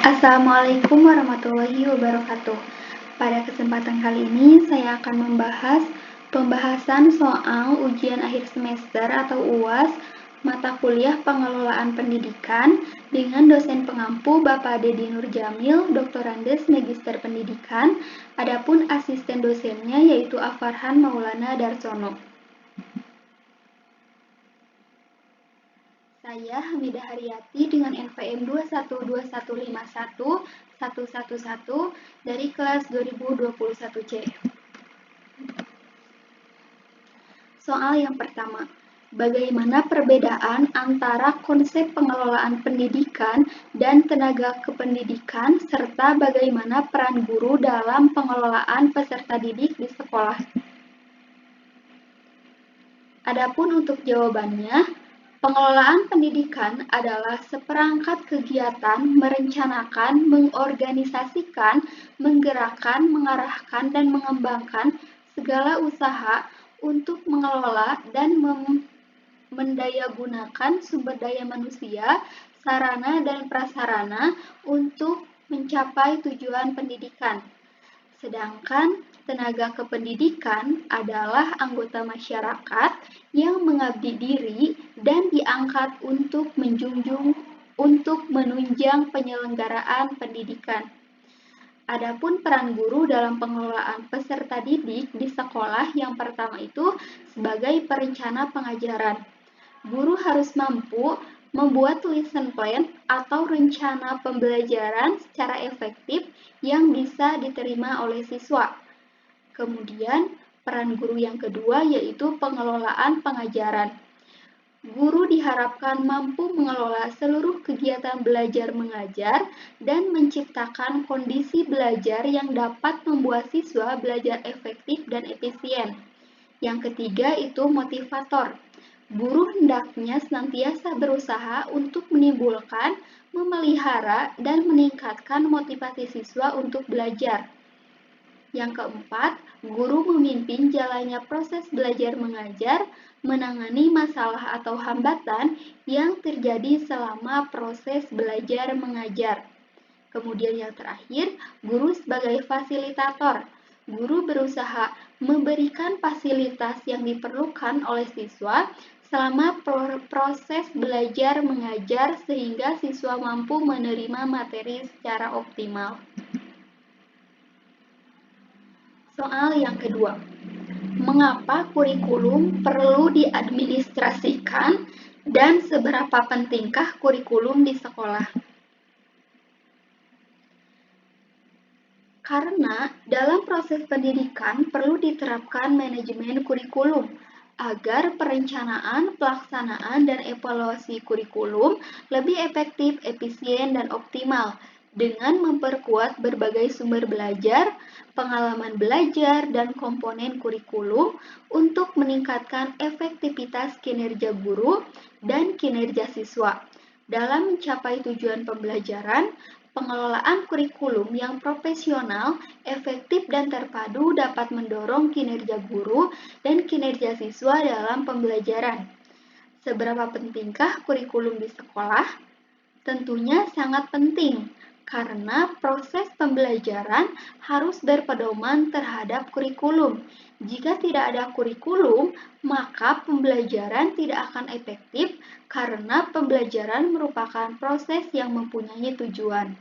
Assalamualaikum warahmatullahi wabarakatuh. Pada kesempatan kali ini saya akan membahas pembahasan soal ujian akhir semester atau UAS mata kuliah pengelolaan pendidikan dengan dosen pengampu Bapak Dedi Nurjamil, Doktorandes Magister Pendidikan, adapun asisten dosennya yaitu Afarhan Maulana Darsono. Saya Hamidah Haryati dengan NPM 212151111 dari kelas 2021C. Soal yang pertama, bagaimana perbedaan antara konsep pengelolaan pendidikan dan tenaga kependidikan serta bagaimana peran guru dalam pengelolaan peserta didik di sekolah? Adapun untuk jawabannya, pengelolaan pendidikan adalah seperangkat kegiatan merencanakan, mengorganisasikan, menggerakkan, mengarahkan, dan mengembangkan segala usaha untuk mengelola dan mendayagunakan sumber daya manusia, sarana dan prasarana untuk mencapai tujuan pendidikan. Sedangkan tenaga kependidikan adalah anggota masyarakat yang mengabdi diri dan diangkat untuk menunjang penyelenggaraan pendidikan. Adapun peran guru dalam pengelolaan peserta didik di sekolah yang pertama itu sebagai perencana pengajaran. Guru harus mampu membuat lesson plan atau rencana pembelajaran secara efektif yang bisa diterima oleh siswa. Kemudian, peran guru yang kedua yaitu pengelolaan pengajaran. Guru diharapkan mampu mengelola seluruh kegiatan belajar mengajar dan menciptakan kondisi belajar yang dapat membuat siswa belajar efektif dan efisien. Yang ketiga itu motivator. Guru hendaknya senantiasa berusaha untuk menimbulkan, memelihara, dan meningkatkan motivasi siswa untuk belajar. Yang keempat, guru memimpin jalannya proses belajar mengajar, menangani masalah atau hambatan yang terjadi selama proses belajar mengajar. Kemudian yang terakhir, guru sebagai fasilitator. Guru berusaha memberikan fasilitas yang diperlukan oleh siswa selama proses belajar mengajar sehingga siswa mampu menerima materi secara optimal. Soal yang kedua, mengapa kurikulum perlu diadministrasikan dan seberapa pentingkah kurikulum di sekolah? Karena dalam proses pendidikan perlu diterapkan manajemen kurikulum agar perencanaan, pelaksanaan, dan evaluasi kurikulum lebih efektif, efisien, dan optimal dengan memperkuat berbagai sumber belajar, pengalaman belajar, dan komponen kurikulum untuk meningkatkan efektivitas kinerja guru dan kinerja siswa. Dalam mencapai tujuan pembelajaran, pengelolaan kurikulum yang profesional, efektif, dan terpadu dapat mendorong kinerja guru dan kinerja siswa dalam pembelajaran. Seberapa pentingkah kurikulum di sekolah? Tentunya sangat penting, karena proses pembelajaran harus berpedoman terhadap kurikulum. Jika tidak ada kurikulum, maka pembelajaran tidak akan efektif karena pembelajaran merupakan proses yang mempunyai tujuan.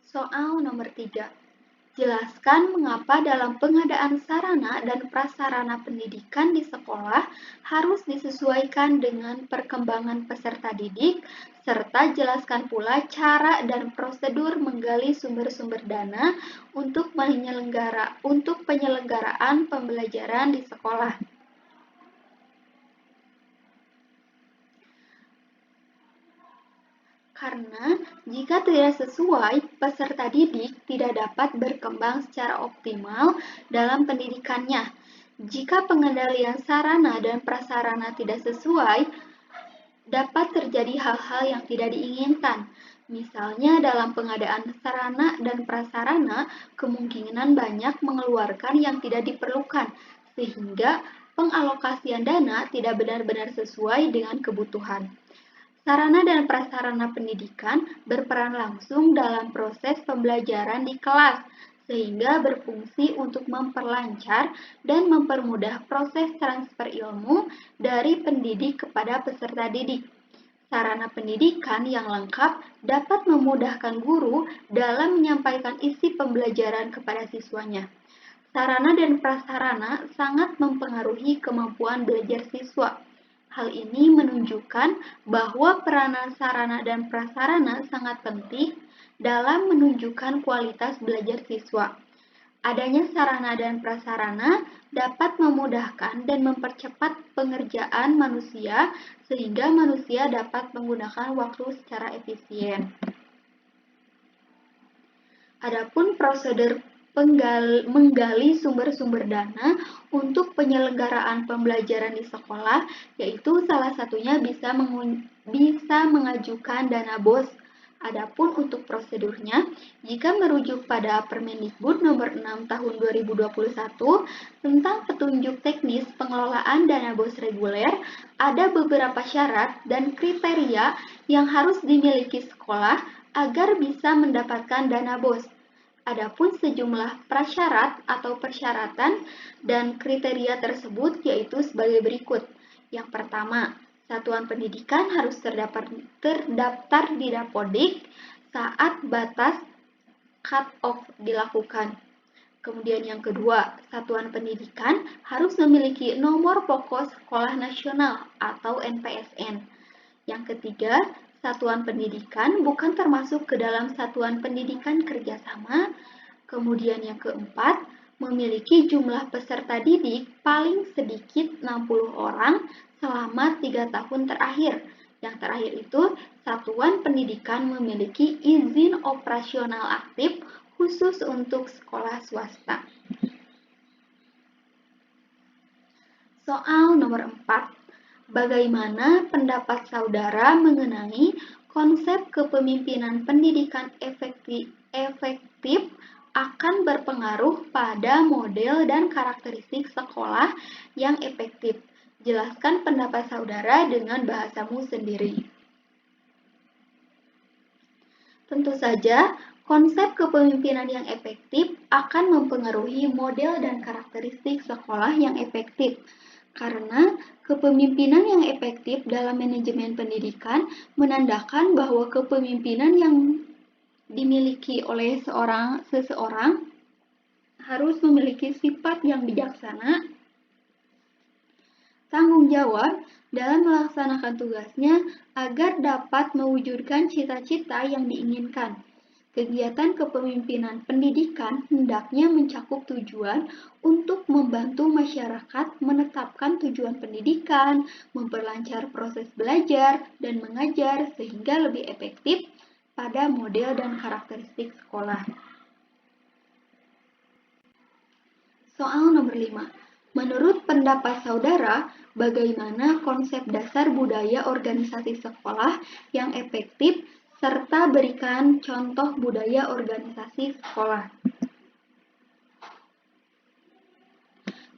Soal nomor 3. Jelaskan mengapa dalam pengadaan sarana dan prasarana pendidikan di sekolah harus disesuaikan dengan perkembangan peserta didik, serta jelaskan pula cara dan prosedur menggali sumber-sumber dana untuk penyelenggaraan pembelajaran di sekolah. Karena jika tidak sesuai, peserta didik tidak dapat berkembang secara optimal dalam pendidikannya. Jika pengendalian sarana dan prasarana tidak sesuai, dapat terjadi hal-hal yang tidak diinginkan. Misalnya dalam pengadaan sarana dan prasarana, kemungkinan banyak mengeluarkan yang tidak diperlukan, sehingga pengalokasian dana tidak benar-benar sesuai dengan kebutuhan. Sarana dan prasarana pendidikan berperan langsung dalam proses pembelajaran di kelas, sehingga berfungsi untuk memperlancar dan mempermudah proses transfer ilmu dari pendidik kepada peserta didik. Sarana pendidikan yang lengkap dapat memudahkan guru dalam menyampaikan isi pembelajaran kepada siswanya. Sarana dan prasarana sangat mempengaruhi kemampuan belajar siswa. Hal ini menunjukkan bahwa peranan sarana dan prasarana sangat penting dalam menunjukkan kualitas belajar siswa. Adanya sarana dan prasarana dapat memudahkan dan mempercepat pengerjaan manusia sehingga manusia dapat menggunakan waktu secara efisien. Adapun prosedur menggali sumber-sumber dana untuk penyelenggaraan pembelajaran di sekolah, yaitu salah satunya bisa mengajukan dana BOS. Adapun untuk prosedurnya, jika merujuk pada Permendikbud nomor 6 tahun 2021 tentang petunjuk teknis pengelolaan dana BOS reguler, ada beberapa syarat dan kriteria yang harus dimiliki sekolah agar bisa mendapatkan dana BOS. Adapun sejumlah prasyarat atau persyaratan dan kriteria tersebut yaitu sebagai berikut. Yang pertama, satuan pendidikan harus terdaftar di Dapodik saat batas cut-off dilakukan. Kemudian yang kedua, satuan pendidikan harus memiliki nomor pokok sekolah nasional atau NPSN. Yang ketiga, satuan pendidikan bukan termasuk ke dalam satuan pendidikan kerjasama. Kemudian yang keempat, memiliki jumlah peserta didik paling sedikit 60 orang selama 3 tahun terakhir. Yang terakhir itu, satuan pendidikan memiliki izin operasional aktif khusus untuk sekolah swasta. Soal nomor 4. Bagaimana pendapat saudara mengenai konsep kepemimpinan pendidikan efektif akan berpengaruh pada model dan karakteristik sekolah yang efektif? Jelaskan pendapat saudara dengan bahasamu sendiri. Tentu saja, konsep kepemimpinan yang efektif akan mempengaruhi model dan karakteristik sekolah yang efektif. Karena kepemimpinan yang efektif dalam manajemen pendidikan menandakan bahwa kepemimpinan yang dimiliki oleh seseorang harus memiliki sifat yang bijaksana, tanggung jawab dalam melaksanakan tugasnya agar dapat mewujudkan cita-cita yang diinginkan. Kegiatan kepemimpinan pendidikan hendaknya mencakup tujuan untuk membantu masyarakat menetapkan tujuan pendidikan, memperlancar proses belajar dan mengajar sehingga lebih efektif pada model dan karakteristik sekolah. Soal nomor 5. Menurut pendapat saudara, bagaimana konsep dasar budaya organisasi sekolah yang efektif serta berikan contoh budaya organisasi sekolah.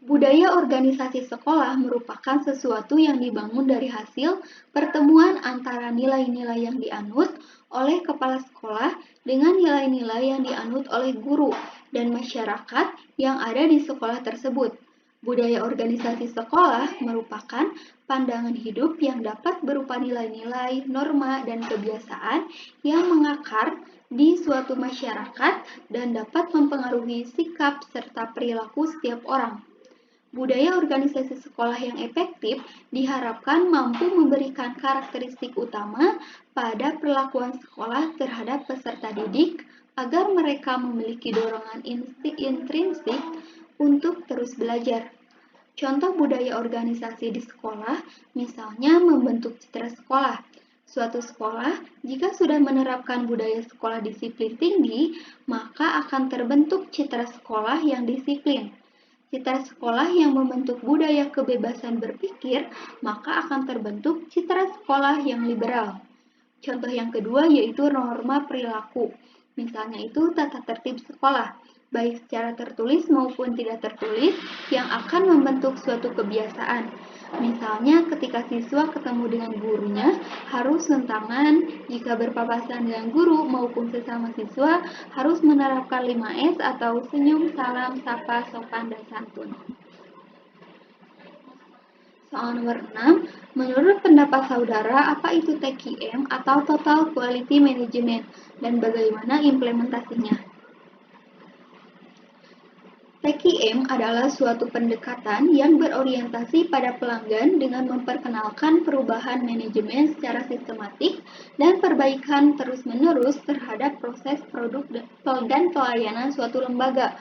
Budaya organisasi sekolah merupakan sesuatu yang dibangun dari hasil pertemuan antara nilai-nilai yang dianut oleh kepala sekolah dengan nilai-nilai yang dianut oleh guru dan masyarakat yang ada di sekolah tersebut. Budaya organisasi sekolah merupakan pandangan hidup yang dapat berupa nilai-nilai, norma, dan kebiasaan yang mengakar di suatu masyarakat dan dapat mempengaruhi sikap serta perilaku setiap orang. Budaya organisasi sekolah yang efektif diharapkan mampu memberikan karakteristik utama pada perlakuan sekolah terhadap peserta didik agar mereka memiliki dorongan intrinsik untuk terus belajar. Contoh budaya organisasi di sekolah, misalnya membentuk citra sekolah. Suatu sekolah, jika sudah menerapkan budaya sekolah disiplin tinggi, maka akan terbentuk citra sekolah yang disiplin. Citra sekolah yang membentuk budaya kebebasan berpikir, maka akan terbentuk citra sekolah yang liberal. Contoh yang kedua yaitu norma perilaku. Misalnya itu tata tertib sekolah, baik secara tertulis maupun tidak tertulis, yang akan membentuk suatu kebiasaan. Misalnya ketika siswa ketemu dengan gurunya, harus sentangan, jika berpapasan dengan guru maupun sesama siswa, harus menerapkan 5S atau senyum, salam, sapa, sopan, dan santun. Soal nomor 6, menurut pendapat saudara, apa itu TQM atau Total Quality Management dan bagaimana implementasinya? TQM adalah suatu pendekatan yang berorientasi pada pelanggan dengan memperkenalkan perubahan manajemen secara sistematik dan perbaikan terus-menerus terhadap proses produk dan pelayanan suatu lembaga.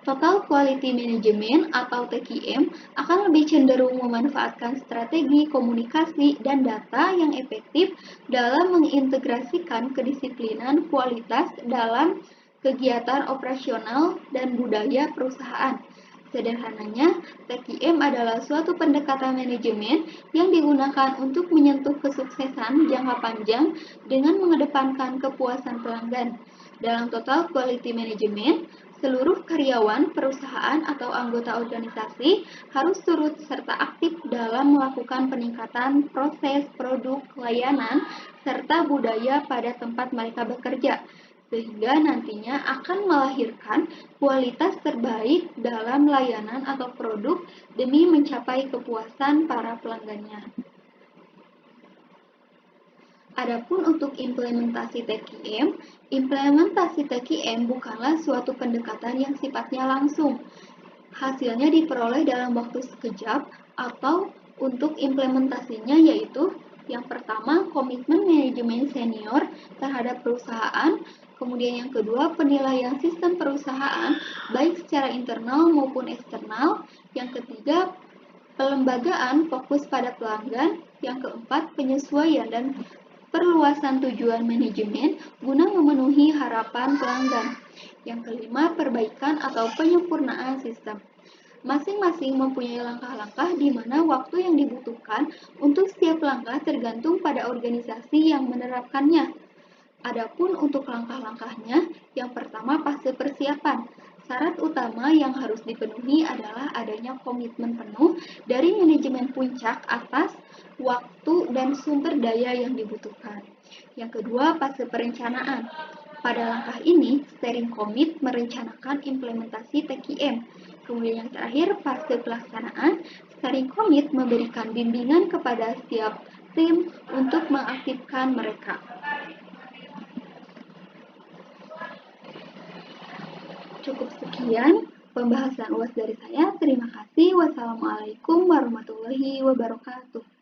Total Quality Management atau TQM akan lebih cenderung memanfaatkan strategi komunikasi dan data yang efektif dalam mengintegrasikan kedisiplinan kualitas dalam kegiatan operasional dan budaya perusahaan. Sederhananya, TQM adalah suatu pendekatan manajemen yang digunakan untuk menyentuh kesuksesan jangka panjang dengan mengedepankan kepuasan pelanggan. Dalam Total Quality Management, seluruh karyawan, perusahaan, atau anggota organisasi harus turut serta aktif dalam melakukan peningkatan proses, produk, layanan, serta budaya pada tempat mereka bekerja, sehingga nantinya akan melahirkan kualitas terbaik dalam layanan atau produk demi mencapai kepuasan para pelanggannya. Adapun untuk implementasi TQM bukanlah suatu pendekatan yang sifatnya langsung. Hasilnya diperoleh dalam waktu sekejap atau untuk implementasinya yaitu yang pertama komitmen manajemen senior terhadap perusahaan, kemudian yang kedua penilaian sistem perusahaan baik secara internal maupun eksternal, yang ketiga pelembagaan fokus pada pelanggan, yang keempat penyesuaian dan perluasan tujuan manajemen guna memenuhi harapan pelanggan. Yang kelima, perbaikan atau penyempurnaan sistem. Masing-masing mempunyai langkah-langkah di mana waktu yang dibutuhkan untuk setiap langkah tergantung pada organisasi yang menerapkannya. Adapun untuk langkah-langkahnya, yang pertama fase persiapan. Syarat utama yang harus dipenuhi adalah adanya komitmen penuh dari manajemen puncak atas waktu dan sumber daya yang dibutuhkan. Yang kedua, fase perencanaan. Pada langkah ini, steering commit merencanakan implementasi TQM. Kemudian yang terakhir, fase pelaksanaan. Steering commit memberikan bimbingan kepada setiap tim untuk mengaktifkan mereka. Cukup sekian pembahasan UAS dari saya. Terima kasih. Wassalamualaikum warahmatullahi wabarakatuh.